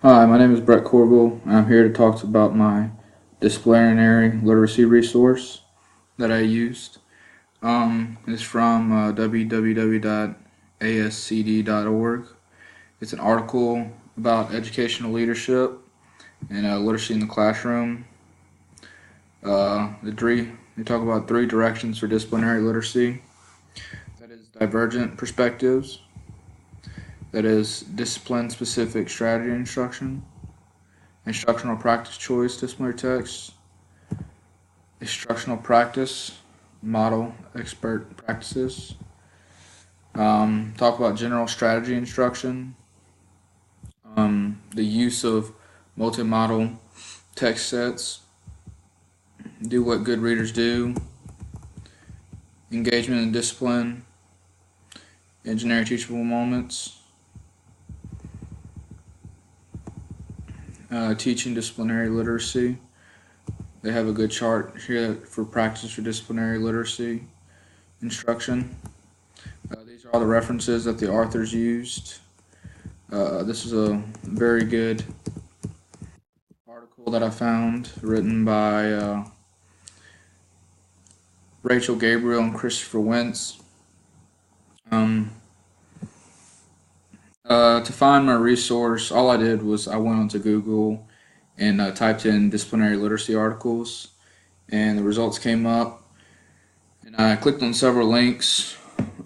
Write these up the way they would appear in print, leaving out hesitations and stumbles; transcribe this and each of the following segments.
Hi, my name is Brett Corville, and I'm here to talk about my disciplinary literacy resource that I used. It's from www.ascd.org. It's an article about educational leadership and literacy in the classroom. They talk about three directions for disciplinary literacy. That is divergent perspectives. That is discipline-specific strategy instruction. Instructional practice choice disciplinary text, instructional practice model expert practices. Talk about general strategy instruction, the use of multi-model text sets, do what good readers do, engagement and discipline, engineering teachable moments, teaching disciplinary literacy. They have a good chart here for practice for disciplinary literacy instruction. These are all the references that the authors used. This is a very good article that I found written by Rachel Gabriel and Christopher Wentz. To find my resource, all I did was I went onto Google and typed in disciplinary literacy articles, and the results came up. And I clicked on several links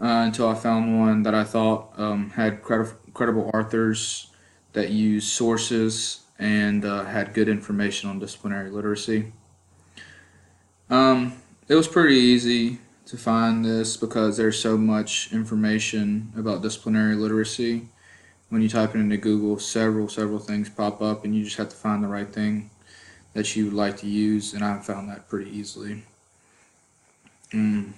until I found one that I thought had credible authors that used sources and had good information on disciplinary literacy. It was pretty easy to find this because there's so much information about disciplinary literacy. When you type it into Google, several things pop up, and you just have to find the right thing that you would like to use, and I found that pretty easily. From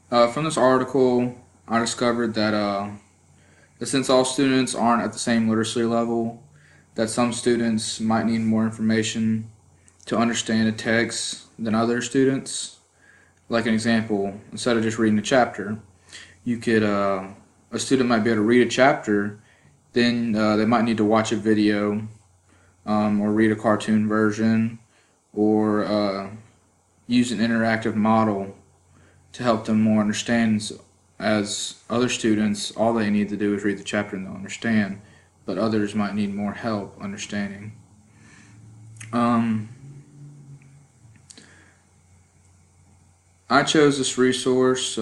this article, I discovered that since all students aren't at the same literacy level, that some students might need more information to understand a text than other students. Like an example, instead of just reading a chapter, you could a student might be able to read a chapter, then they might need to watch a video or read a cartoon version or use an interactive model to help them more understand. As other students, all they need to do is read the chapter and they'll understand, but others might need more help understanding. I chose this resource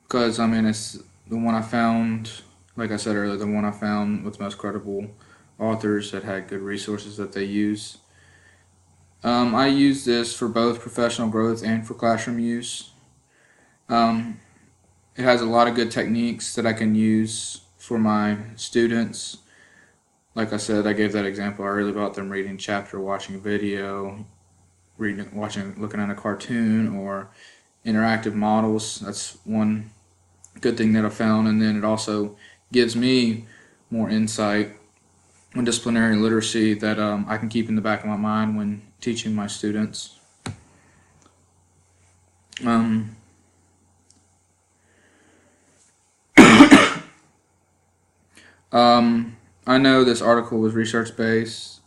because it's the one I found, like I said earlier, the one I found with the most credible authors that had good resources that they use. I use this for both professional growth and for classroom use. It has a lot of good techniques that I can use for my students. Like I said, I gave that example earlier about them reading a chapter, watching a video, looking at a cartoon, or interactive models. That's one good thing that I found, and then it also gives me more insight on disciplinary literacy that I can keep in the back of my mind when teaching my students. I know this article was research-based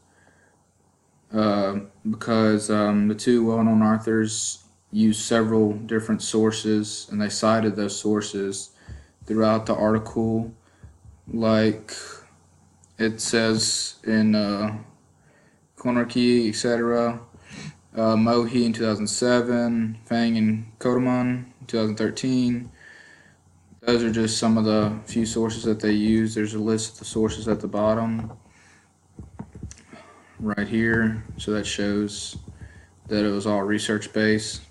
because the two well-known authors used several different sources, and they cited those sources throughout the article. Like it says in Konorki, etc., Mohi in 2007, Fang and Kodaman in 2013. Those are just some of the few sources that they use. There's a list of the sources at the bottom right here, so that shows that it was all research-based.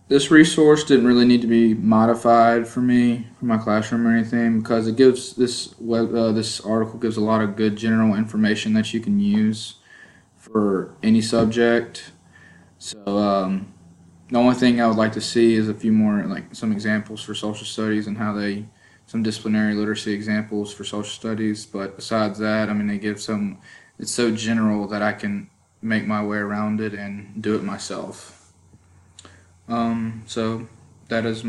This resource didn't really need to be modified for me for my classroom or anything, because it gives this article gives a lot of good general information that you can use for any subject. So the only thing I would like to see is a few more, like some examples for social studies and some disciplinary literacy examples for social studies. But besides that, they give some. It's so general that I can make my way around it and do it myself. So that is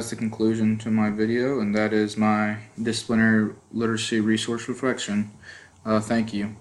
the conclusion to my video, and that is my disciplinary literacy resource reflection. Thank you.